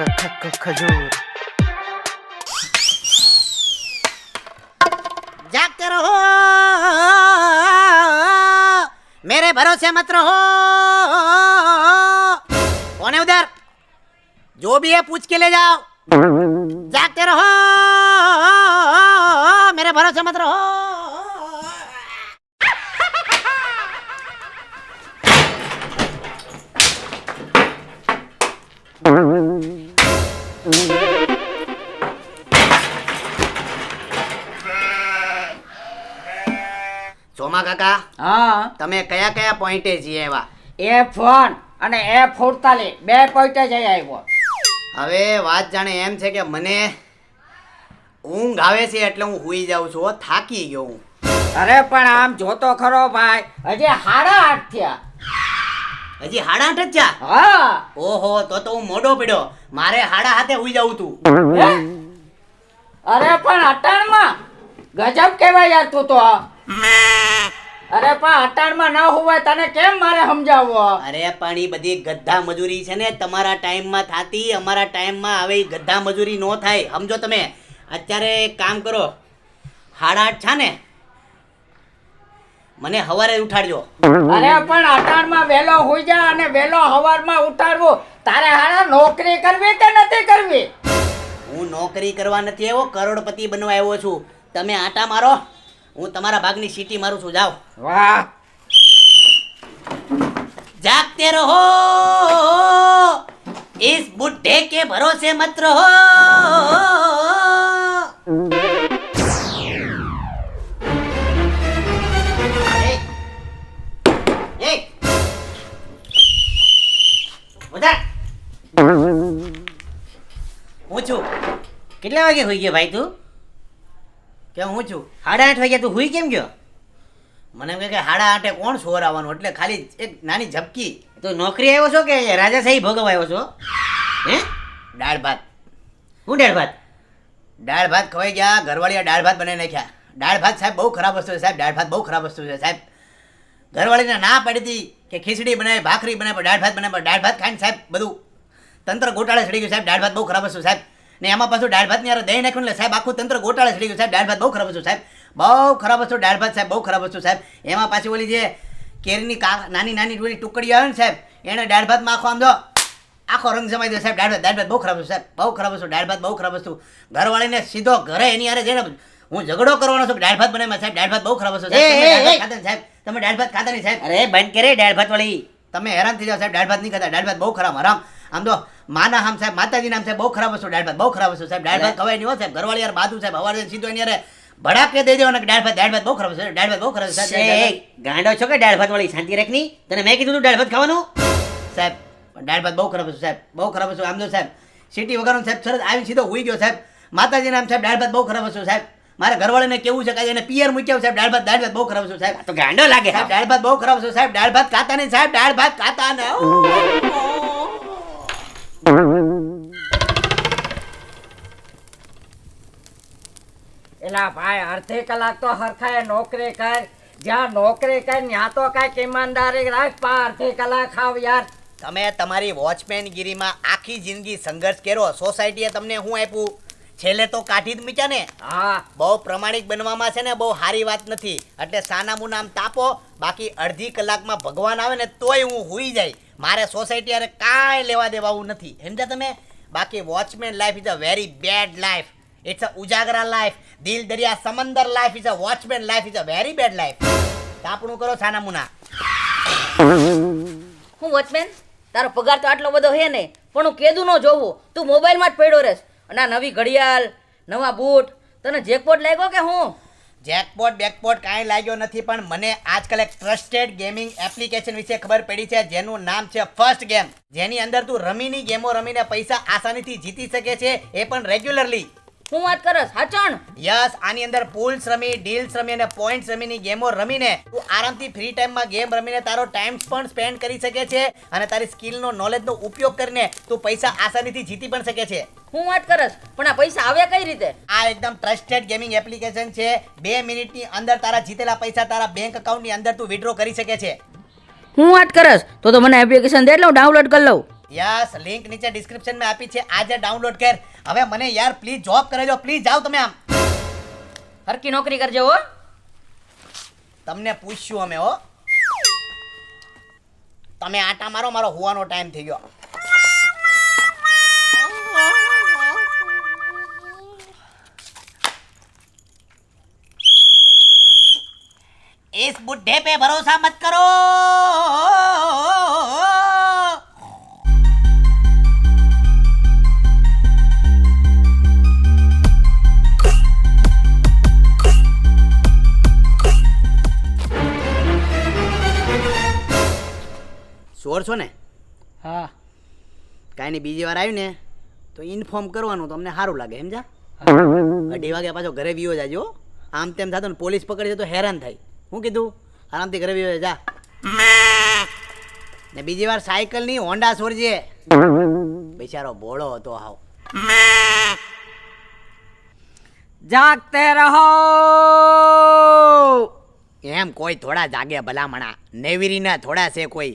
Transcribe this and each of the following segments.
खजूर जागते रहो मेरे भरोसे मत रहो। कौन है उधर? जो भी है पूछ के ले जाओ। जागते रहो मेरे भरोसे मत रहो। સોમા કાકા, હા, તમે કયા કયા પોઈન્ટે જઈ આવ્યા? F1 અને F48 બે પોઈન્ટે જઈ આવ્યો. હવે વાત જાણે એમ છે કે મને ઊંઘ આવે છે એટલે હું સૂઈ જાઉં છું. થાકી ગયો હું. અરે પણ આમ જોતો ખરો ભાઈ, હજી 8:30 થયા. હજી 8:30 જ થયા? હા. ઓહો, તો હું મોડો પડ્યો. મારે 7:30 સૂઈ જાવું તું. અરે પણ અટાણમાં ગજબ કહેવાય યાર તું તો. અરે પણ અટાણમાં ન હોવાય તને કેમ મારે સમજાવવો? અરે પણ ઈ બધી ગધા મજૂરી છે ને, તમારા ટાઈમમાં થાતી, અમારા ટાઈમમાં હવે ઈ ગધા મજૂરી નો થાય. સમજો તમે. અત્યારે એક કામ કરો, 8:30 છે ને, મને સવારે ઉઠાડજો. અરે પણ અટાણમાં વહેલો હોઈ જા અને વહેલો સવારમાં ઉઠાડવું. તારે હારા નોકરી કરવી કે નથી કરવી? હું નોકરી કરવા નથી આવ્યો, કરોડપતિ બનવા આવ્યો છું. તમે આટા મારો, હું તમારા ભાગની સીટી મારું છું. જાઓ. વાહ. જાગતે રહો इस बुढ़े के भरोसे मत रहो. હું છું. કેટલા વાગે હોઈ ગયો ભાઈ તું? કે હું છું 8:30 વાગે તું હુઈ કેમ ગયો? મને એમ કે 8:30 કોણ સોર આવવાનું, એટલે ખાલી એક નાની ઝપકી. તો નોકરી આવ્યો છો કે રાજાશાહી ભોગવવા આવ્યો છો? હે? દાળ ભાત. શું દાળ ભાત? દાળ ભાત ખવાઈ ગયા. ઘરવાળીએ દાળ ભાત બનાવી નાખ્યા. દાળ ભાત સાહેબ બહુ ખરાબ વસ્તુ છે સાહેબ. દાળ ભાત બહુ ખરાબ વસ્તુ છે સાહેબ. ઘરવાળીને ના પાડી હતી કે ખીચડી બનાવી, ભાખરી બનાવી, દાળ ભાત બનાવી. દાળ ભાત ખાઈને સાહેબ બધું તંત્ર ગોટાળે ચડી ગયું સાહેબ. દાળ ભાત બહુ ખરાબ વસ્તુ સાહેબ. ને એમાં પાછું દાળ ભાતની યાર દહીં નાખ્યું એટલે સાહેબ આખું તંત્ર ગોટાળે ચડી ગયું સાહેબ. દાળ ભાત બહુ ખરાબ વસ્તુ સાહેબ. બહુ ખરાબ વસ્તુ દાળ ભાત સાહેબ. બહુ ખરાબ વસ્તુ સાહેબ. એમાં પાછી ઓલી જે કેરીની નાની નાની ઓલી ટુકડીઓ આવે ને સાહેબ, એને દાળ ભાતમાં આખો આમ જો આખો રંગ જમાઈ દે સાહેબ. દાળ ભાત બહુ ખરાબ વસ્તુ સાહેબ. બહુ ખરાબ વસ્તુ. દાળ ભાત બહુ ખરાબ વસ્તુ. ઘરવાળીને સીધો ઘરે એની યારે જઈને હું ઝઘડો કરવાનો છું. દાળ ભાત બનાવ્યા સાહેબ. દાળ ભાત બહુ ખરાબ વસ્તુ સાહેબ. તમે દાળ ભાત ખાતા નહીં સાહેબ. અરે બંધ કરે દાળ ભાત વાળી. તમે હેરાન થઈ જાવ સાહેબ. દાળ ભાત નહીં ખાતા. દાળ ભાત બહુ ખરાબ હરામ. આમ તો માના હામ સાહેબ, માતાજી નામ સાહેબ. બહુ ખરાબ વસ્તુ. દાળ ભાત બહુ ખરાબ વસ્તુ સાહેબ. દાળ ભાત ખવાય નહીં હો સાહેબ. ઘરવાળી યાર બાદુ સાહેબ હવારે સીધો એની યારે ભડાકે દઈ દેવાના કે દાળ ભાત બહુ ખરાબ છે. દાળ ભાત બહુ ખરાબ છે સાહેબ. ગાંડો છો કે દાળ ભાત વાળી? શાંતિ રાખની. તને મેં કીધું તું દાળ ભાત ખાવાનું સાહેબ. દાળ ભાત બહુ ખરાબ વસ્તુ સાહેબ. બહુ ખરાબ વસ્તુ. આમ જો સાહેબ સીટી વગરનો સાહેબ સરસ આવી સીધો હોઈ ગયો સાહેબ. માતાજી નામ સાહેબ. દાળ ભાત બહુ ખરાબ વસ્તુ સાહેબ. મારે ઘરવાળીને કેવું છે કે એને પિયર મૂક્યો સાહેબ. દાળ ભાત બહુ ખરાબ વસ્તુ સાહેબ. તો ગાંડો લાગે સાહેબ. દાળ ભાત બહુ ખરાબ વસ્તુ સાહેબ. દાળ ભાત ખાતા નહીં સાહેબ. દાળ ભાત ખાતા ને એલા ભાઈ, અડધી કલાક તો હરખાએ નોકરી કર. જ્યાં નોકરી કર ત્યાં તો કાંઈક ઈમાનદારી રાખ. પા અડધી કલાક ખાવ યાર. તમે તમારી વોચમેનગીરીમાં આખી જિંદગી સંઘર્ષ કર્યો. સોસાયટીએ તમને શું આપ્યું? છેલ્લે તો કાઢી જ મૂક્યા ને. હા, બહુ પ્રમાણિક બનવામાં છે ને બહુ સારી વાત નથી. એટલે સાનામું નામ તાપો. બાકી અડધી કલાકમાં ભગવાન આવે ને તોય હું હુઈ જાય. મારે સોસાયટી અરે કાંઈ લેવા દેવાવું નથી. સમજ્યા તમે? બાકી watchman life is a very bad life. It's a ઉજાગરા લાઈફ. દિલ દરિયા સમંદર life is a watchman life is a very bad life. તાપણું કરો સાનામુના. હું વોચમેન, તારો પગાર તો આટલો બધો હે ને, પણ હું કેદું ન જોવું. તું મોબાઈલમાં જ પડ્યો રહેશ. અને આ નવી ઘડિયાળ, નવા બૂટ, તને જેકપોટ લાગ્યો કે હું? જેકપોટ બેકપોટ કાંઈ લાગ્યો નથી, પણ મને આજકાલ એક ટ્રસ્ટેડ ગેમિંગ એપ્લિકેશન વિશે ખબર પડી છે જેનું નામ છે ફર્સ્ટ ગેમ. જેની અંદર તું રમીની ગેમો રમીને પૈસા આસાનીથી જીતી શકે છે, એ પણ રેગ્યુલરલી. હું વાત કરસ હાચણ? યસ, આની અંદર પૂલ્સ રમી, ડીલ્સ રમી અને પોઈન્ટ્સ રમીની ગેમો રમીને તું આરામથી ફ્રી ટાઈમમાં ગેમ રમીને તારો ટાઈમ પણ સ્પેન્ડ કરી શકે છે અને તારી સ્કિલનો નોલેજનો ઉપયોગ કરીને તું પૈસા આસાનીથી જીતી પણ શકે છે. હું વાત કરસ, પણ આ પૈસા આવે કઈ રીતે? આ એકદમ ટ્રસ્ટેડ ગેમિંગ એપ્લિકેશન છે. 2 મિનિટની અંદર તારા જીતેલા પૈસા તારા બેંક અકાઉન્ટની અંદર તું વિડ્રો કરી શકે છે. હું વાત કરસ, તો મને એપ્લિકેશન દે એટલે હું ડાઉનલોડ કરી લઉં. યસ લિંક નીચે ડિસ્ક્રિપ્શનમાં આપી છે, આજે ડાઉનલોડ કર. હવે મને યાર પ્લીઝ જોબ કરાવજો, પ્લીઝ જાઓ તમે. આમ હરકી નોકરી કરજો હો. તમને પૂછ્યું અમે હો. તમે આટા મારો, મારો હોવાનો ટાઈમ થઈ ગયો. इस बुढ़े पे भरोसा मत करो. ચોર છો ને? હા. કાંઈ નહીં, બીજી વાર આવ્યું ને તો ઇન્ફોર્મ કરવાનું, તો અમને સારું લાગે. સમજા? 2:30 વાગ્યા પાછો ઘરે વિયો જાજો. આમ તેમ થતો ને પોલીસ પકડી તો હેરાન થાય. હું કીધું? આરામથી ઘરે વિયો જા. ને બીજી વાર સાયકલ ની હોન્ડા છોડજે. બિચારો ભોળો હતો હાવ. જાગતે રહો. એમ કોઈ થોડા જાગે ભલામણા, નેવીરીના થોડા છે કોઈ.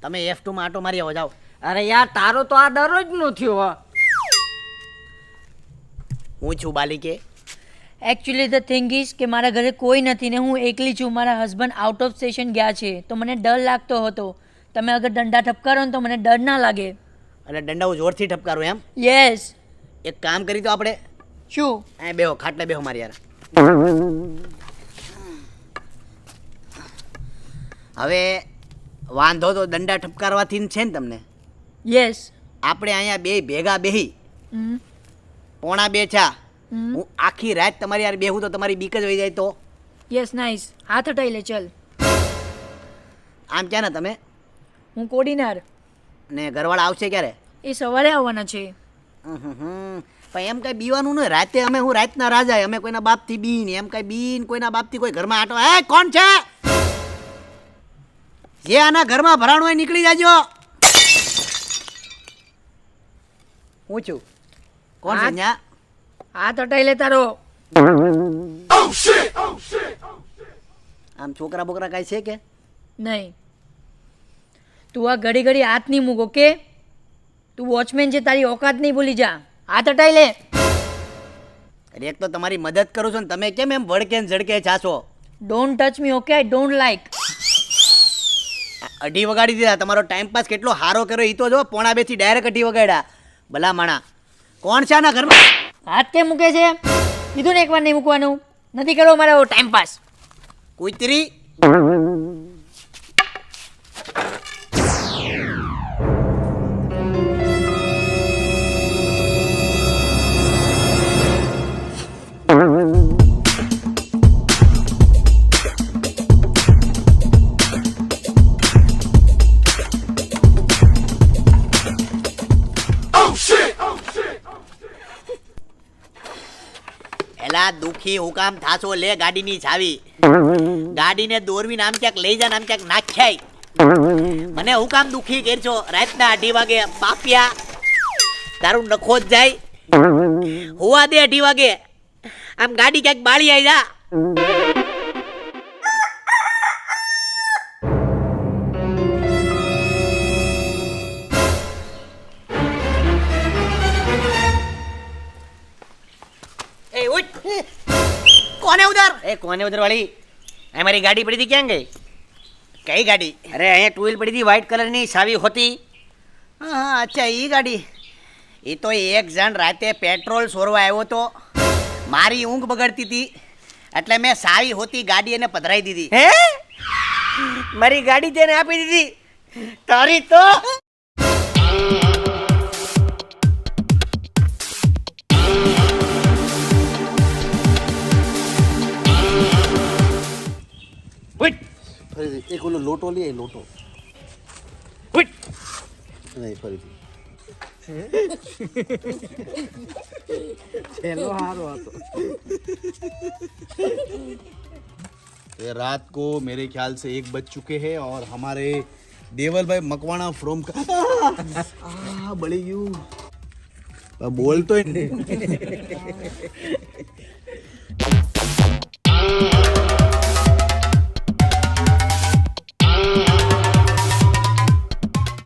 તમે F2 માં આટો મારી આવો, જાઓ. અરે યાર તારું તો આ દરરોજ નું થયું હો. હું છું બાલિકે. એકચ્યુઅલી ધ થિંગ ઇઝ કે મારા ઘરે કોઈ નથી ને હું એકલી છું. મારા હસબન્ડ આઉટ ઓફ સ્ટેશન ગયા છે તો મને ડર લાગતો હતો. તમે અગર દંડા ઠપકારો ને તો મને ડર ના લાગે. અને દંડાઓ જોરથી ઠપકારો એમ? યસ. એક કામ કરી તો આપણે. શું? અહીં બેહો, ખાટલે બેહો મારી યાર. હવે વાંધો તો દંડા ઠપકારવાથી છે ને તમને. યસ. આપણે અહીંયા બે ભેગા બેહી 1:45 હું આખી રાત તમારી યાર બેહું તો તમારી બીક જ વહી જાય તો. Yes nice. હાથ હટાઈ લે ચલ. આમ ક્યાં ને તમે? હું કોડીનાર. ને ઘરવાળા આવશે ક્યારે? એ સવારે આવવાના છે. પણ એમ કઈ બીવાનું નહીં. રાતે અમે હું રાતના રાજા, અમે કોઈના બાપથી બીન એમ કઈ બીન કોઈના બાપથી કોઈ ઘરમાં આટો. હે કોણ છે? જે આના ઘરમાં ભરાણું હોય નીકળી જાજો. હું છું. કોણ છે ન્યા? હાથ હટાઈ લે તારો. આમ છોકરા બોકરા કાંઈ છે કે નહીં? તું આ ઘડી ઘડી હાથ નહીં મૂકો કે તું વોચમેન છે, તારી ઓકાત નહીં ભૂલી જા. હાથ હટાઈ લે. અરે એક તો તમારી મદદ કરું છું ને તમે કેમ એમ વડકે ને ઝડકે જાશો? Don't touch me okay, I don't like. 2:30 વગાડી દીધા. તમારો ટાઈમ પાસ કેટલો સારો કર્યો એ તો જો. 1:45 થી ડાયરેક્ટ 2:30 વગાડ્યા. ભલા માણા. કોણ છે આના ઘરમાં? હાથ કેમ મૂકે છે? કીધું ને એકવાર નહીં મૂકવાનું. નથી કરવો મારો ટાઈમ પાસ. કુતરી. એલા દુખી હું કામ થાશો? લે ગાડીની ચાવી. ગાડીને દોરવી નામ ક્યાંક લઈ જા, નામ ક્યાંક નાખ્યાય. મને હું કામ દુખી કરશો? રાતના 2:30 વાગે બાપિયા તારું નખો જ જાય. હોવા દે 2:30 વાગે. આમ ગાડી ક્યાંક બાળી આવી જા. ए उठ. कौन है उधर? ए कौन है उधर वाली? हमारी गाड़ी पड़ी थी, क्या गई? कई गाड़ी? अरे અહીંયા 2 व्हील पड़ी थी व्हाइट कलर ની સાવી હોતી. હા અચ્છા ઈ ગાડી. એ તો એક જણ રાતે પેટ્રોલ સોરવા આવ્યો તો, મારી ઊંઘ બગડતી હતી એટલે મેં સાવી હોતી ગાડી એને પધરાઈ દીધી. હે મારી ગાડી તેને આપી દીધી? તારી તો એક ઓલો લોટો લે, લોટો નહીં ફરીથી. ये रात को मेरे ख्याल से 1 बज चुके हैं और हमारे देवल भाई मकवाना फ्रॉम बड़ी यू बोल तो